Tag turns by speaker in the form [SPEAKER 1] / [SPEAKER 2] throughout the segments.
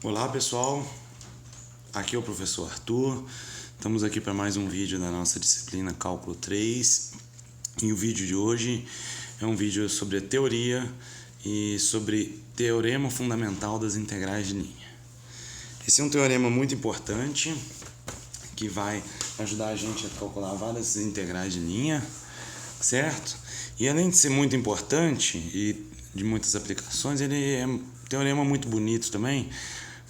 [SPEAKER 1] Olá pessoal, aqui é o professor Arthur, estamos aqui para mais um vídeo da nossa disciplina Cálculo 3 e o vídeo de hoje é um vídeo sobre a teoria e sobre teorema fundamental das integrais de linha. Esse é um teorema muito importante que vai ajudar a gente a calcular várias integrais de linha, certo? E além de ser muito importante e de muitas aplicações, ele é um teorema muito bonito também,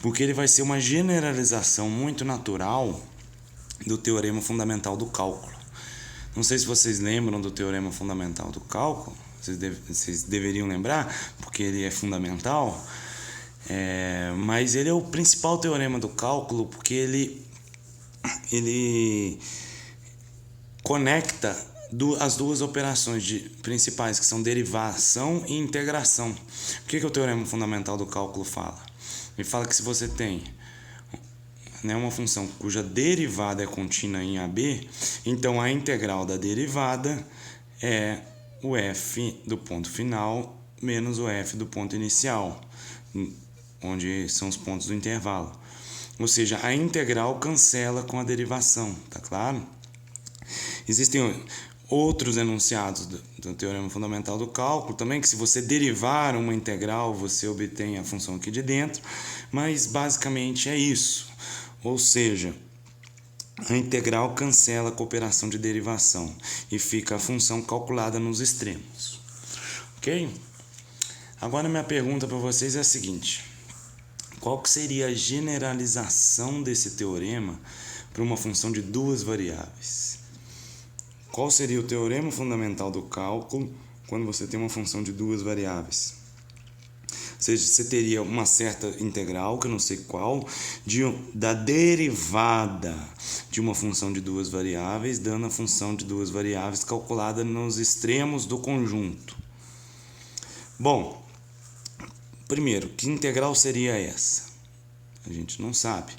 [SPEAKER 1] porque ele vai ser uma generalização muito natural do teorema fundamental do cálculo. Não sei se vocês lembram do teorema fundamental do cálculo, vocês deveriam lembrar, porque ele é fundamental, mas ele é o principal teorema do cálculo, porque ele conecta as duas operações principais, que são derivação e integração. O que o teorema fundamental do cálculo fala? Ele fala que se você tem uma função cuja derivada é contínua em AB, então a integral da derivada é o f do ponto final menos o f do ponto inicial, onde são os pontos do intervalo. Ou seja, a integral cancela com a derivação, tá claro? Existem outros enunciados do teorema fundamental do cálculo também, que se você derivar uma integral, você obtém a função aqui de dentro, mas basicamente é isso. Ou seja, a integral cancela com a operação de derivação e fica a função calculada nos extremos. Ok? Agora minha pergunta para vocês é a seguinte: qual que seria a generalização desse teorema para uma função de duas variáveis? Qual seria o teorema fundamental do cálculo quando você tem uma função de duas variáveis? Ou seja, você teria uma certa integral, que eu não sei qual, da derivada de uma função de duas variáveis, dando a função de duas variáveis calculada nos extremos do conjunto. Bom, primeiro, que integral seria essa? A gente não sabe.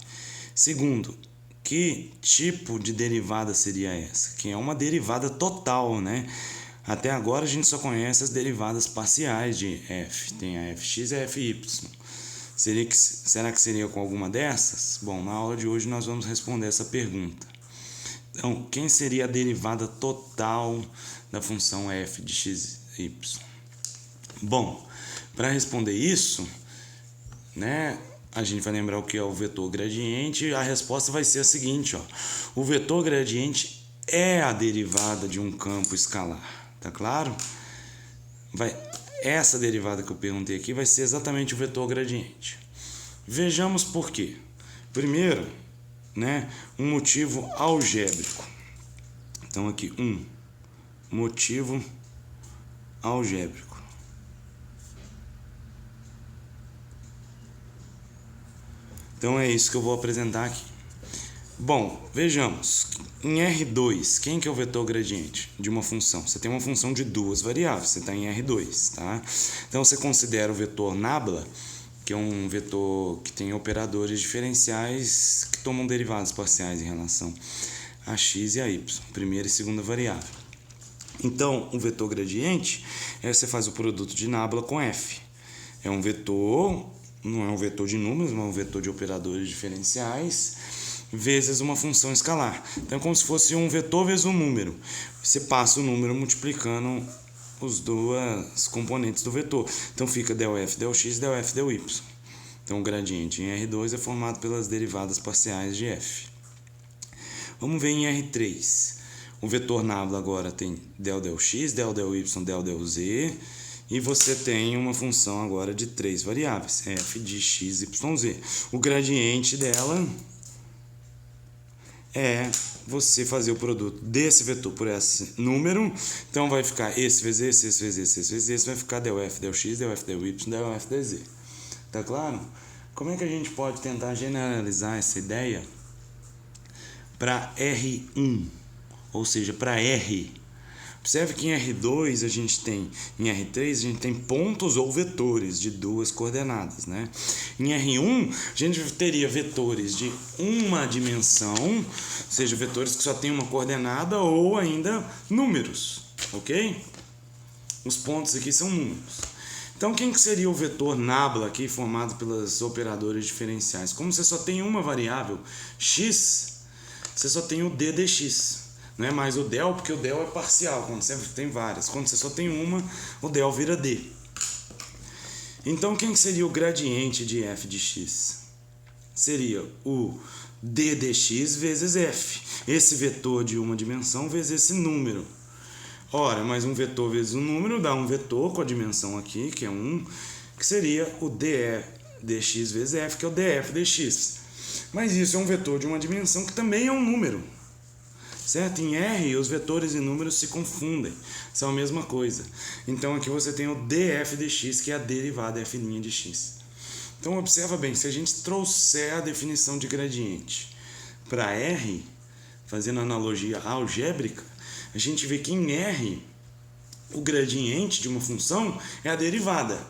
[SPEAKER 1] Segundo, que tipo de derivada seria essa? Que é uma derivada total, né? Até agora a gente só conhece as derivadas parciais de f. Tem a fx e a fy. Será que seria com alguma dessas? Bom, na aula de hoje nós vamos responder essa pergunta. Então, quem seria a derivada total da função f de x, y? Bom, para responder isso, a gente vai lembrar o que é o vetor gradiente. A resposta vai ser a seguinte, o vetor gradiente é a derivada de um campo escalar, tá claro? Essa derivada que eu perguntei aqui vai ser exatamente o vetor gradiente. Vejamos por quê. Primeiro, um motivo algébrico. Então aqui, motivo algébrico. Então é isso que eu vou apresentar aqui. Bom, vejamos. Em R2, quem que é o vetor gradiente de uma função? Você tem uma função de duas variáveis, você está em R2, tá? Então você considera o vetor nabla, que é um vetor que tem operadores diferenciais que tomam derivadas parciais em relação a x e a y, primeira e segunda variável. Então, o vetor gradiente, você faz o produto de nabla com f. É um vetor, não é um vetor de números, mas é um vetor de operadores diferenciais, vezes uma função escalar. Então é como se fosse um vetor vezes um número. Você passa o número multiplicando os duas componentes do vetor. Então fica del f, del x, del f, del y. Então o gradiente em R2 é formado pelas derivadas parciais de f. Vamos ver em R3. O vetor nabla agora tem del x, del y, del z. E você tem uma função agora de três variáveis, f de x, y, z. O gradiente dela é você fazer o produto desse vetor por esse número. Então vai ficar esse vezes esse, esse vezes esse, esse vezes esse. Vai ficar del f, del x, del f, del y, del f, del z. Tá claro? Como é que a gente pode tentar generalizar essa ideia para R1? Ou seja, para R. Observe que em R2 em R3 a gente tem pontos ou vetores de duas coordenadas, né? Em R1 a gente teria vetores de uma dimensão, ou seja, vetores que só tem uma coordenada, ou ainda números, ok? Os pontos aqui são números. Então, quem que seria o vetor nabla aqui formado pelas operadoras diferenciais? Como você só tem uma variável x, você só tem o d dx. Não é mais o del, porque o del é parcial, quando você tem várias. Quando você só tem uma, o del vira d. Então, quem que seria o gradiente de f de x? Seria o d dx vezes f. Esse vetor de uma dimensão vezes esse número. Ora, mais um vetor vezes um número dá um vetor com a dimensão aqui, que é 1, que seria o dx vezes f, que é o df dx. Mas isso é um vetor de uma dimensão que também é um número. Certo? Em R, os vetores e números se confundem. São a mesma coisa. Então, aqui você tem o df dx, que é a derivada f' de x. Então, observa bem, se a gente trouxer a definição de gradiente para R, fazendo analogia algébrica, a gente vê que em R, o gradiente de uma função é a derivada.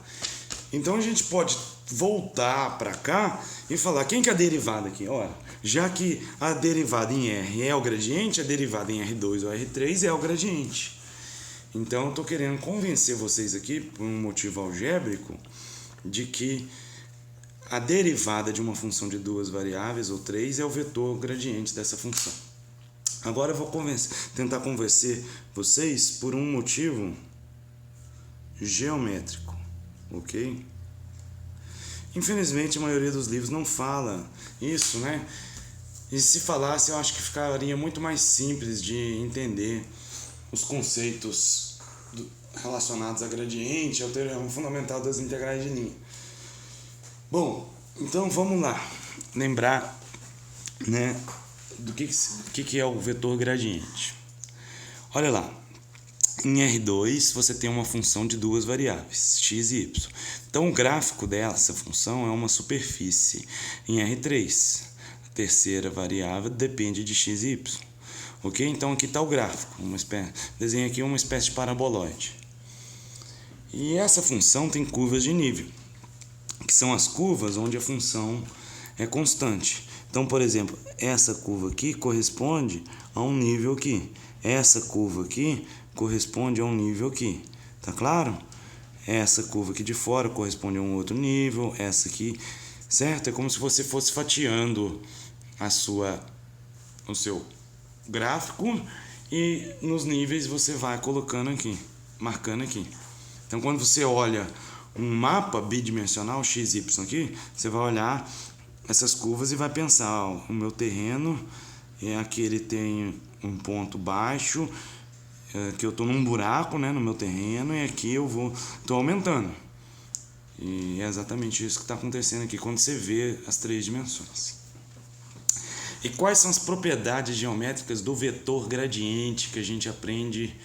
[SPEAKER 1] Então, a gente pode voltar para cá e falar, quem que é a derivada aqui? Ora, já que a derivada em R é o gradiente, a derivada em R2 ou R3 é o gradiente. Então, eu estou querendo convencer vocês aqui, por um motivo algébrico, de que a derivada de uma função de duas variáveis ou três é o vetor gradiente dessa função. Agora eu vou tentar convencer vocês por um motivo geométrico, ok? Infelizmente, a maioria dos livros não fala isso, né? E se falasse, eu acho que ficaria muito mais simples de entender os conceitos relacionados a gradiente, ao teorema fundamental das integrais de linha. Bom, então vamos lá lembrar, né, do que é o vetor gradiente. Olha lá, em R2 você tem uma função de duas variáveis, x e y. Então o gráfico dessa função é uma superfície. Em R3, a terceira variável depende de x e y. Ok? Então aqui está o gráfico. Desenho aqui uma espécie de paraboloide. E essa função tem curvas de nível, que são as curvas onde a função é constante. Então, por exemplo, essa curva aqui corresponde a um nível aqui. Essa curva aqui corresponde a um nível aqui. Tá claro? Essa curva aqui de fora corresponde a um outro nível. Essa aqui, certo? É como se você fosse fatiando o seu gráfico e nos níveis você vai colocando aqui, marcando aqui. Então, quando você olha um mapa bidimensional XY aqui, você vai olhar essas curvas e vai pensar, ó, o meu terreno é aqui, ele tem um ponto baixo, que eu estou num buraco, né, no meu terreno, e aqui eu estou aumentando. E é exatamente isso que está acontecendo aqui quando você vê as três dimensões. E quais são as propriedades geométricas do vetor gradiente que a gente aprende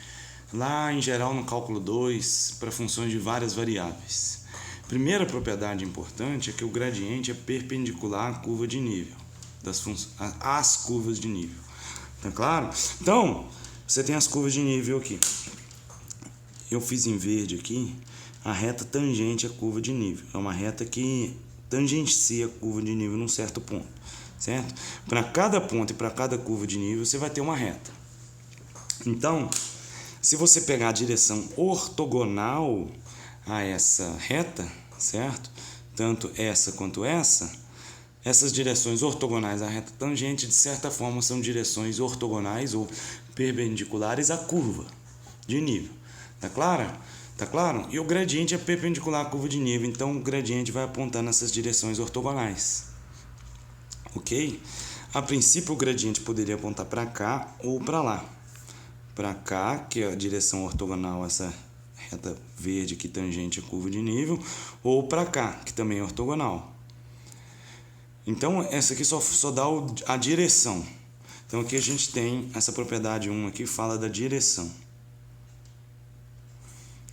[SPEAKER 1] lá em geral no cálculo 2 para funções de várias variáveis? Primeira propriedade importante é que o gradiente é perpendicular à curva de nível, às curvas de nível. Tá claro? Então, você tem as curvas de nível aqui. Eu fiz em verde aqui a reta tangente à curva de nível. É uma reta que tangencia a curva de nível num certo ponto, certo? Para cada ponto e para cada curva de nível, você vai ter uma reta. Então, se você pegar a direção ortogonal a essa reta, certo? Tanto essa quanto essas direções ortogonais à reta tangente, de certa forma, são direções ortogonais ou perpendiculares à curva de nível. Tá claro? Tá claro? E o gradiente é perpendicular à curva de nível, então o gradiente vai apontar nessas direções ortogonais. Ok? A princípio, o gradiente poderia apontar para cá ou para lá. Para cá, que é a direção ortogonal a essa reta verde aqui tangente à curva de nível, ou para cá, que também é ortogonal. Então, essa aqui só dá a direção. Então, aqui a gente tem essa propriedade 1 aqui, fala da direção.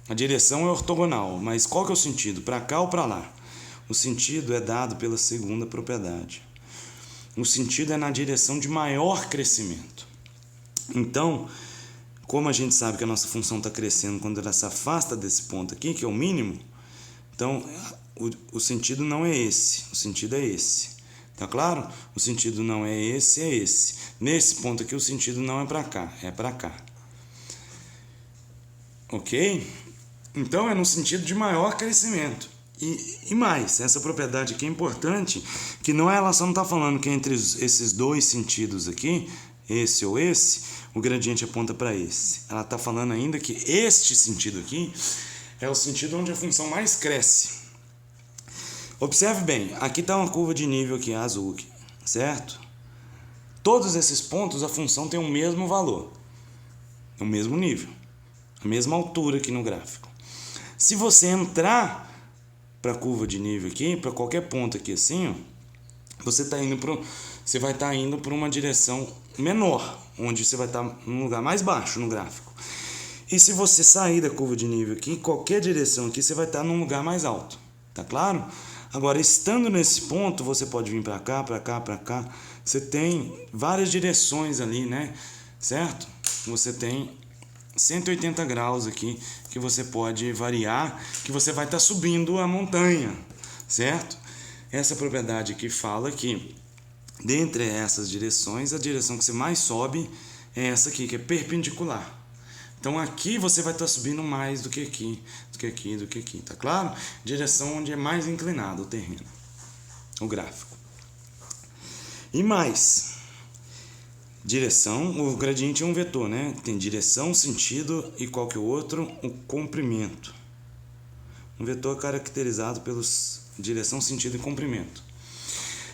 [SPEAKER 1] A direção é ortogonal, mas qual que é o sentido? Para cá ou para lá? O sentido é dado pela segunda propriedade. O sentido é na direção de maior crescimento. Então, como a gente sabe que a nossa função está crescendo quando ela se afasta desse ponto aqui, que é o mínimo, então o sentido não é esse, o sentido é esse. Tá claro? O sentido não é esse, é esse. Nesse ponto aqui, o sentido não é para cá, é para cá. Ok? Então é no sentido de maior crescimento. E mais, essa propriedade aqui é importante, que não é, ela só não está falando que entre esses dois sentidos aqui, esse ou esse, o gradiente aponta para esse. Ela está falando ainda que este sentido aqui é o sentido onde a função mais cresce. Observe bem, aqui está uma curva de nível aqui, azul aqui, certo? Todos esses pontos a função tem o mesmo valor, o mesmo nível, a mesma altura aqui no gráfico. Se você entrar para a curva de nível aqui, para qualquer ponto aqui assim, ó, você vai estar indo para uma direção menor, onde você vai estar num lugar mais baixo no gráfico. E se você sair da curva de nível aqui, em qualquer direção aqui, você vai estar num lugar mais alto. Tá claro? Agora, estando nesse ponto, você pode vir para cá, para cá, para cá. Você tem várias direções ali, né? Certo? Você tem 180 graus aqui que você pode variar, que você vai estar subindo a montanha, certo? Essa propriedade aqui fala que, dentre essas direções, a direção que você mais sobe é essa aqui, que é perpendicular. Então aqui você vai estar subindo mais do que aqui, do que aqui, do que aqui, tá claro? Direção onde é mais inclinado o terreno, o gráfico. E mais, direção, o gradiente é um vetor, né? Tem direção, sentido e qual que é o outro? O comprimento. Um vetor caracterizado pelos direção, sentido e comprimento.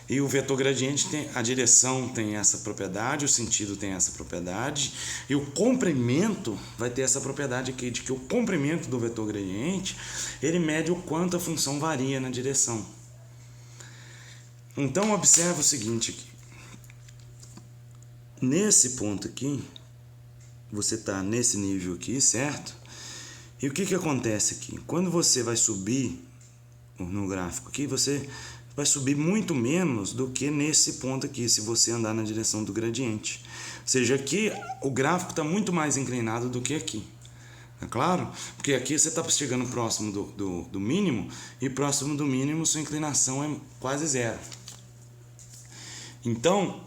[SPEAKER 1] E o vetor gradiente tem a direção tem essa propriedade, o sentido tem essa propriedade, e o comprimento vai ter essa propriedade aqui, de que o comprimento do vetor gradiente, ele mede o quanto a função varia na direção. Então, observa o seguinte aqui. Nesse ponto aqui, você está nesse nível aqui, certo? E o que acontece aqui? Quando você vai subir no gráfico aqui, você vai subir muito menos do que nesse ponto aqui, se você andar na direção do gradiente. Ou seja, aqui o gráfico está muito mais inclinado do que aqui. É claro? Porque aqui você está chegando próximo do mínimo, e próximo do mínimo sua inclinação é quase zero. Então,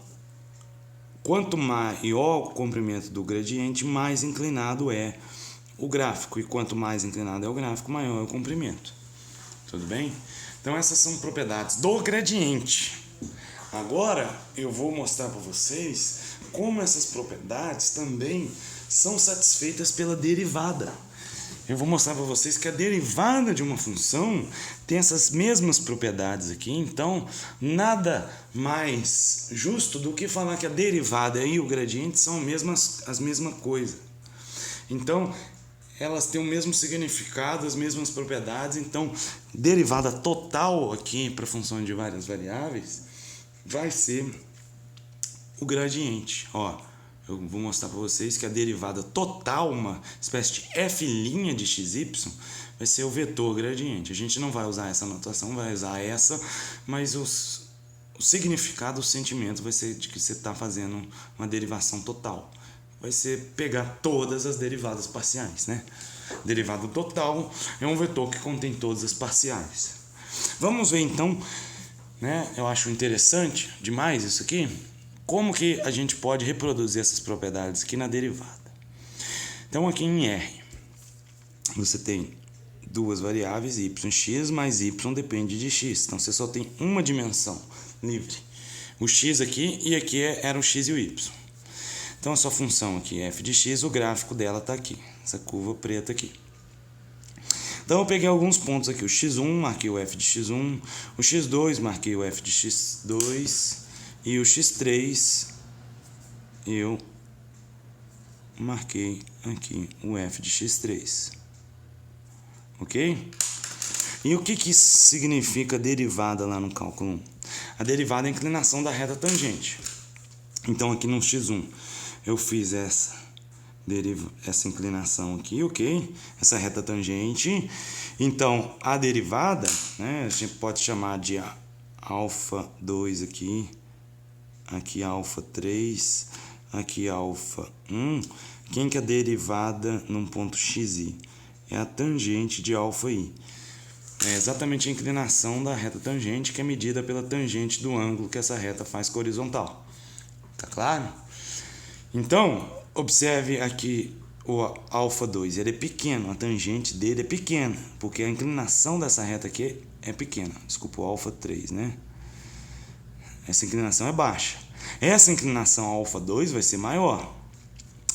[SPEAKER 1] quanto maior o comprimento do gradiente, mais inclinado é o gráfico. E quanto mais inclinado é o gráfico, maior é o comprimento. Tudo bem? Então essas são propriedades do gradiente. Agora eu vou mostrar para vocês como essas propriedades também são satisfeitas pela derivada. Eu vou mostrar para vocês que a derivada de uma função tem essas mesmas propriedades aqui. Então, nada mais justo do que falar que a derivada e o gradiente são as mesmas coisas. Então, elas têm o mesmo significado, as mesmas propriedades. Então, derivada total aqui para funções de várias variáveis vai ser o gradiente. Ó, eu vou mostrar para vocês que a derivada total, uma espécie de f' de xy, vai ser o vetor gradiente. A gente não vai usar essa notação, vai usar essa, mas o significado, o sentimento vai ser de que você está fazendo uma derivação total. Vai ser pegar todas as derivadas parciais, né? Derivada total é um vetor que contém todas as parciais. Vamos ver então, né? Eu acho interessante demais isso aqui. Como que a gente pode reproduzir essas propriedades aqui na derivada? Então aqui em R, você tem duas variáveis, yx mais y depende de x. Então você só tem uma dimensão livre. O x aqui e aqui era o x e o y. Então a sua função aqui é f de x, o gráfico dela está aqui, essa curva preta aqui. Então eu peguei alguns pontos aqui, o x1, marquei o f de x1, o x2, marquei o f de x2, e o x3, eu marquei aqui o f de x3. Ok? E o que significa derivada lá no cálculo 1? A derivada é a inclinação da reta tangente. Então aqui no x1 eu fiz essa inclinação aqui, ok? Essa reta tangente. Então a derivada, né, a gente pode chamar de alfa 2 aqui, aqui alfa 3, aqui alfa 1. Quem que é a derivada num ponto xi? É a tangente de alfa i. É exatamente a inclinação da reta tangente, que é medida pela tangente do ângulo que essa reta faz com a horizontal. Tá claro? Então, observe aqui o alfa 2 ele é pequeno, a tangente dele é pequena, porque a inclinação dessa reta aqui é pequena. Desculpa, o alfa 3, né? Essa inclinação é baixa. Essa inclinação alfa 2 vai ser maior.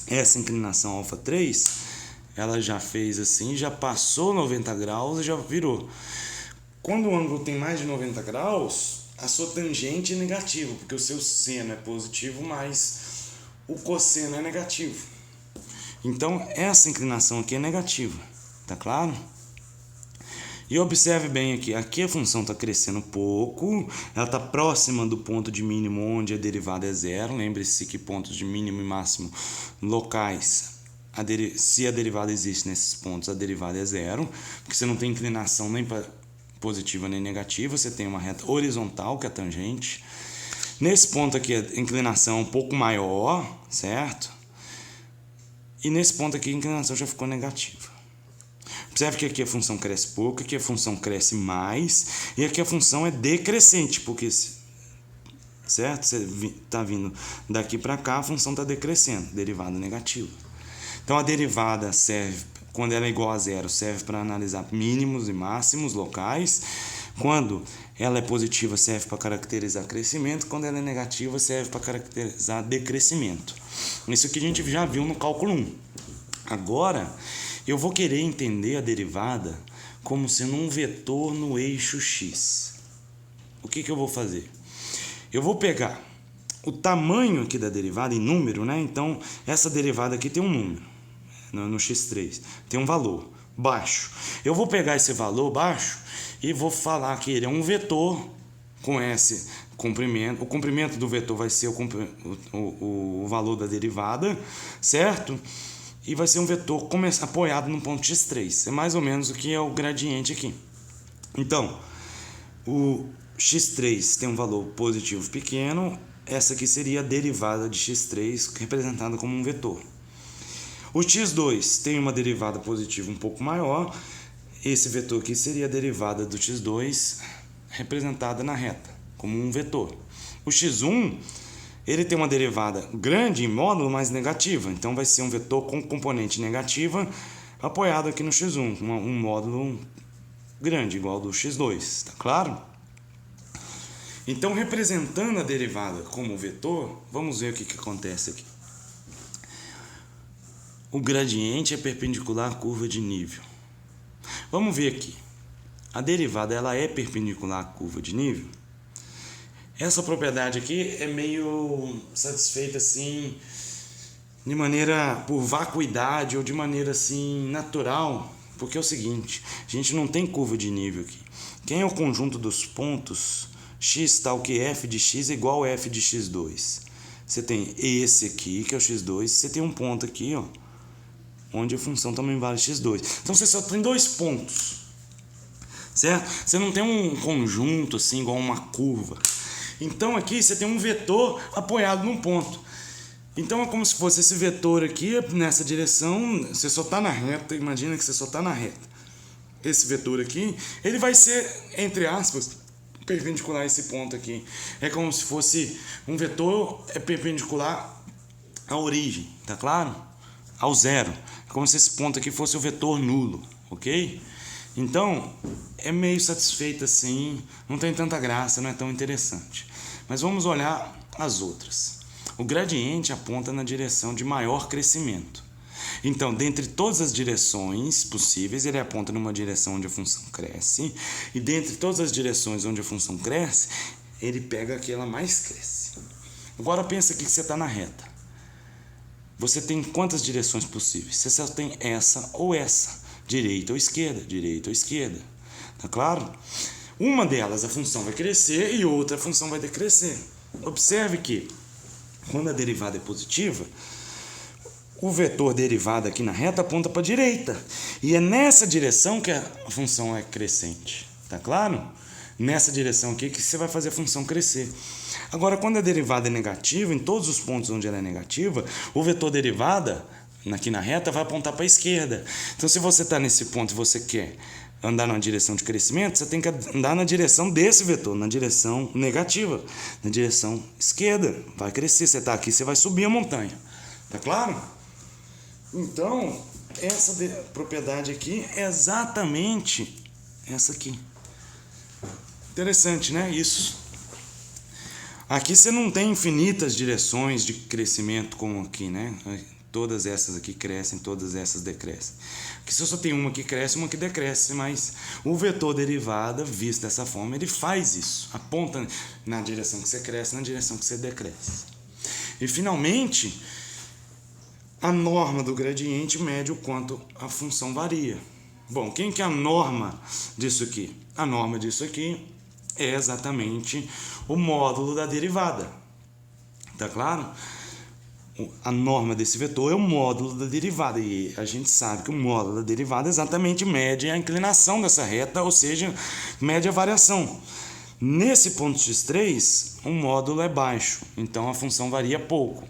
[SPEAKER 1] Essa inclinação alfa 3, ela já fez assim, já passou 90 graus e já virou. Quando o ângulo tem mais de 90 graus, a sua tangente é negativa, porque o seu seno é positivo, mas o cosseno é negativo. Então, essa inclinação aqui é negativa, tá claro? E observe bem aqui, aqui a função está crescendo pouco, ela está próxima do ponto de mínimo onde a derivada é zero. Lembre-se que pontos de mínimo e máximo locais, se a derivada existe nesses pontos, a derivada é zero, porque você não tem inclinação nem positiva nem negativa, você tem uma reta horizontal, que é a tangente. Nesse ponto aqui a inclinação é um pouco maior, certo? E nesse ponto aqui a inclinação já ficou negativa. Observe que aqui a função cresce pouco, aqui a função cresce mais, e aqui a função é decrescente, porque, certo? Você está vindo daqui para cá, a função está decrescendo, derivada negativa. Então a derivada serve, quando ela é igual a zero, serve para analisar mínimos e máximos locais. Quando ela é positiva, serve para caracterizar crescimento. Quando ela é negativa, serve para caracterizar decrescimento. Isso que a gente já viu no cálculo 1. Agora, eu vou querer entender a derivada como sendo um vetor no eixo x. O que eu vou fazer? Eu vou pegar o tamanho aqui da derivada em número, né? Então, essa derivada aqui tem um número, no x3, tem um valor baixo. Eu vou pegar esse valor baixo e vou falar que ele é um vetor com esse comprimento. O comprimento do vetor vai ser o valor da derivada, certo? E vai ser um vetor apoiado no ponto x3. É mais ou menos o que é o gradiente aqui. Então, o x3 tem um valor positivo pequeno. Essa aqui seria a derivada de x3, representada como um vetor. O x2 tem uma derivada positiva um pouco maior. Esse vetor aqui seria a derivada do x2, representada na reta, como um vetor. O x1... ele tem uma derivada grande em módulo, mas negativa. Então, vai ser um vetor com componente negativa apoiado aqui no x1. Um módulo grande, igual ao do x2. Tá claro? Então, representando a derivada como vetor, vamos ver o que acontece aqui. O gradiente é perpendicular à curva de nível. Vamos ver aqui. A derivada ela é perpendicular à curva de nível. Essa propriedade aqui é meio satisfeita assim, de maneira por vacuidade ou de maneira assim natural, porque é o seguinte, a gente não tem curva de nível aqui. Quem é o conjunto dos pontos x tal que f de x é igual a f de x2? Você tem esse aqui, que é o x2, você tem um ponto aqui, ó, onde a função também vale x2. Então você só tem dois pontos, certo? Você não tem um conjunto assim, igual uma curva. Então aqui você tem um vetor apoiado num ponto. Então é como se fosse esse vetor aqui, nessa direção, você só está na reta, imagina que você só está na reta. Esse vetor aqui, ele vai ser, entre aspas, perpendicular a esse ponto aqui. É como se fosse um vetor perpendicular à origem, tá claro? Ao zero. É como se esse ponto aqui fosse o vetor nulo, ok? Então, é meio satisfeito assim, não tem tanta graça, não é tão interessante. Mas vamos olhar as outras. O gradiente aponta na direção de maior crescimento. Então, dentre todas as direções possíveis, ele aponta numa direção onde a função cresce. E dentre todas as direções onde a função cresce, ele pega a que ela mais cresce. Agora pensa aqui que você está na reta. Você tem quantas direções possíveis? Você só tem essa ou essa. Direita ou esquerda, direita ou esquerda. Tá claro? Uma delas a função vai crescer e outra a função vai decrescer. Observe que quando a derivada é positiva, o vetor derivado aqui na reta aponta para a direita. E é nessa direção que a função é crescente. Tá claro? Nessa direção aqui que você vai fazer a função crescer. Agora, quando a derivada é negativa, em todos os pontos onde ela é negativa, o vetor derivada aqui na reta vai apontar para a esquerda. Então, se você está nesse ponto e você quer andar na direção de crescimento, você tem que andar na direção desse vetor, na direção negativa, na direção esquerda. Vai crescer. Você está aqui, você vai subir a montanha. Tá claro? Então, essa propriedade aqui é exatamente essa aqui. Interessante, né? Isso. Aqui você não tem infinitas direções de crescimento como aqui, né? Todas essas aqui crescem, todas essas decrescem. Aqui você só tem uma que cresce, uma que decresce, mas o vetor derivada, visto dessa forma, ele faz isso. Aponta na direção que você cresce, na direção que você decresce. E, finalmente, a norma do gradiente mede o quanto a função varia. Bom, quem que é a norma disso aqui? A norma disso aqui é exatamente o módulo da derivada. Tá claro? A norma desse vetor é o módulo da derivada, e a gente sabe que o módulo da derivada exatamente mede a inclinação dessa reta, ou seja, mede a variação. Nesse ponto x3, o módulo é baixo, então a função varia pouco.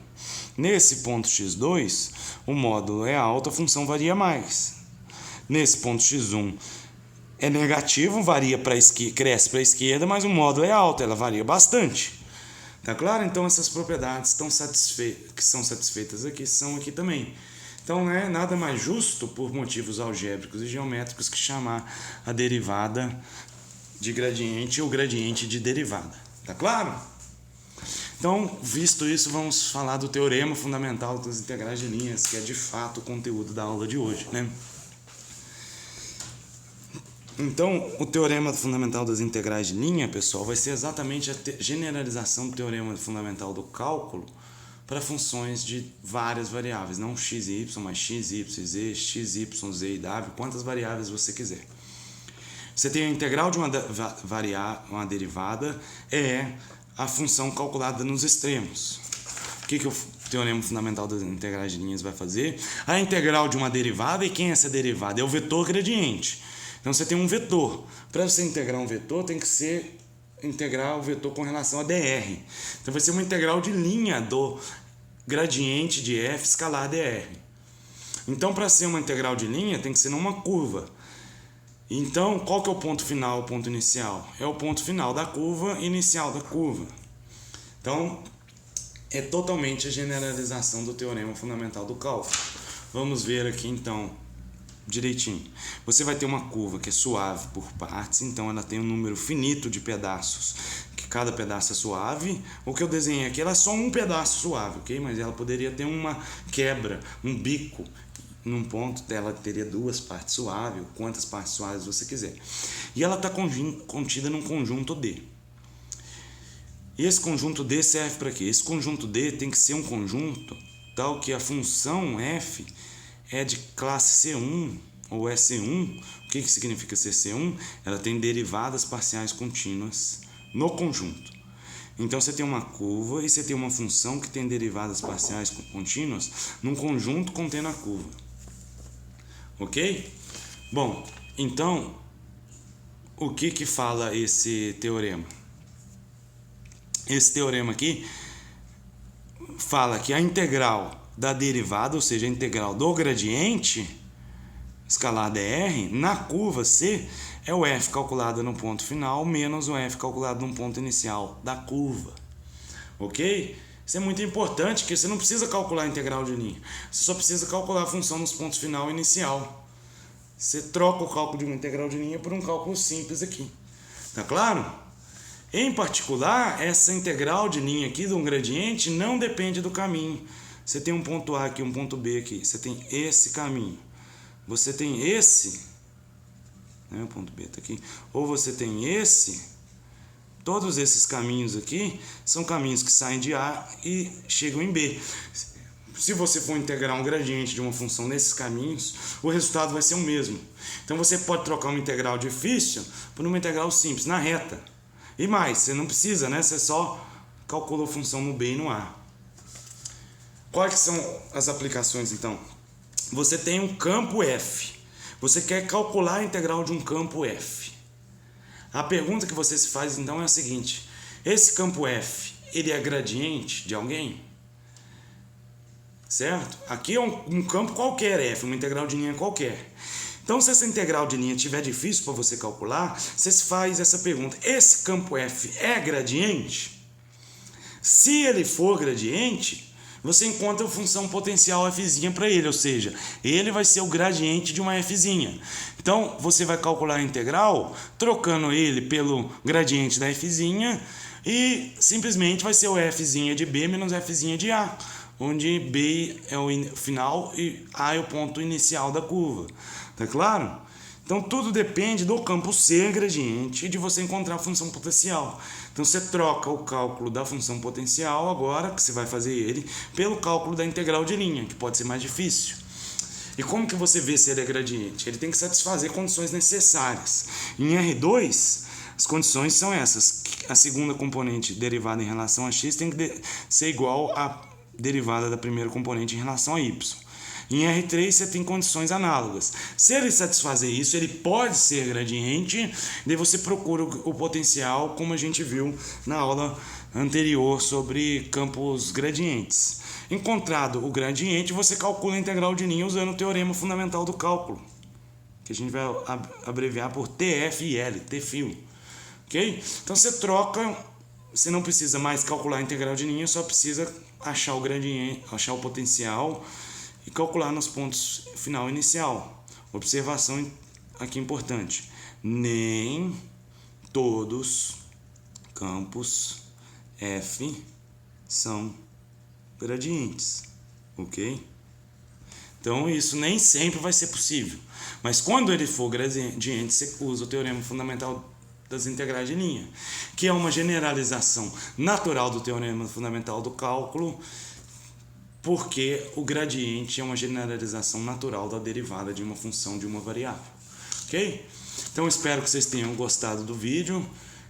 [SPEAKER 1] Nesse ponto x2, o módulo é alto, a função varia mais. Nesse ponto x1 é negativo, varia para esquerda, cresce para a esquerda, mas o módulo é alto, ela varia bastante. Tá claro? Então essas propriedades que são satisfeitas aqui são aqui também. Então não é nada mais justo, por motivos algébricos e geométricos, que chamar a derivada de gradiente ou gradiente de derivada. Tá claro? Então, visto isso, vamos falar do teorema fundamental das integrais de linhas, que é de fato o conteúdo da aula de hoje, né? Então, o teorema fundamental das integrais de linha, pessoal, vai ser exatamente a generalização do teorema fundamental do cálculo para funções de várias variáveis, não x e y, mas x, y, z, x, y, z e w, quantas variáveis você quiser. Você tem a integral de uma derivada, é a função calculada nos extremos. O que o teorema fundamental das integrais de linhas vai fazer? A integral de uma derivada, e quem é essa derivada? É o vetor gradiente. Então você tem um vetor. Para você integrar um vetor, tem que integrar o vetor com relação a dr. Então vai ser uma integral de linha do gradiente de f escalar dr. Então, para ser uma integral de linha, tem que ser numa curva. Então, qual que é o ponto final, o ponto inicial? É o ponto final da curva, inicial da curva. Então, é totalmente a generalização do teorema fundamental do cálculo. Vamos ver aqui, então, direitinho. Você vai ter uma curva que é suave por partes, então ela tem um número finito de pedaços, que cada pedaço é suave. O que eu desenhei aqui, ela é só um pedaço suave, ok? Mas ela poderia ter uma quebra, um bico. Num ponto dela teria duas partes suaves, quantas partes suaves você quiser. E ela está contida num conjunto D. E esse conjunto D serve para quê? Esse conjunto D tem que ser um conjunto tal que a função f é de classe C1 ou SC1. O que significa ser C1? Ela tem derivadas parciais contínuas no conjunto. Então você tem uma curva e você tem uma função que tem derivadas parciais contínuas num conjunto contendo a curva. Ok? Bom, então, o que fala esse teorema? Esse teorema aqui fala que a integral da derivada, ou seja, a integral do gradiente escalar dr, na curva C, é o f calculado no ponto final menos o f calculado no ponto inicial da curva. Ok? Isso é muito importante, porque você não precisa calcular a integral de linha. Você só precisa calcular a função nos pontos final e inicial. Você troca o cálculo de uma integral de linha por um cálculo simples aqui. Tá claro? Em particular, essa integral de linha aqui de um gradiente não depende do caminho. Você tem um ponto A aqui, um ponto B aqui. Você tem esse caminho. Você tem esse, né, o ponto B está aqui. Ou você tem esse. Todos esses caminhos aqui são caminhos que saem de A e chegam em B. Se você for integrar um gradiente de uma função nesses caminhos, o resultado vai ser o mesmo. Então você pode trocar uma integral difícil por uma integral simples, na reta. E mais, você não precisa, né? Você só calcula a função no B e no A. Quais são as aplicações, então? Você tem um campo F. Você quer calcular a integral de um campo F. A pergunta que você se faz, então, é a seguinte. Esse campo F, ele é gradiente de alguém? Certo? Aqui é um campo qualquer F, uma integral de linha qualquer. Então, se essa integral de linha estiver difícil para você calcular, você se faz essa pergunta. Esse campo F é gradiente? Se ele for gradiente, você encontra a função potencial f' para ele, ou seja, ele vai ser o gradiente de uma f'. Então, você vai calcular a integral trocando ele pelo gradiente da f' e simplesmente vai ser o f' de b menos f' de a, onde b é o final e a é o ponto inicial da curva. Tá claro? Então, tudo depende do campo ser gradiente e de você encontrar a função potencial. Então, você troca o cálculo da função potencial agora, que você vai fazer ele, pelo cálculo da integral de linha, que pode ser mais difícil. E como que você vê se ele é gradiente? Ele tem que satisfazer condições necessárias. Em R2, as condições são essas. A segunda componente derivada em relação a x tem que ser igual à derivada da primeira componente em relação a y. Em R3 você tem condições análogas. Se ele satisfazer isso, ele pode ser gradiente, daí você procura o potencial, como a gente viu na aula anterior sobre campos gradientes. Encontrado o gradiente, você calcula a integral de linha usando o teorema fundamental do cálculo, que a gente vai abreviar por TFL, T-fio. Ok? Então você troca, você não precisa mais calcular a integral de linha, só precisa achar o gradiente, achar o potencial e calcular nos pontos final e inicial. Observação aqui importante: nem todos campos F são gradientes, ok? Então isso nem sempre vai ser possível, mas quando ele for gradiente, você usa o teorema fundamental das integrais de linha, que é uma generalização natural do teorema fundamental do cálculo, porque o gradiente é uma generalização natural da derivada de uma função de uma variável, ok? Então espero que vocês tenham gostado do vídeo.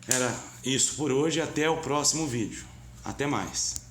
[SPEAKER 1] Era isso por hoje, até o próximo vídeo. Até mais.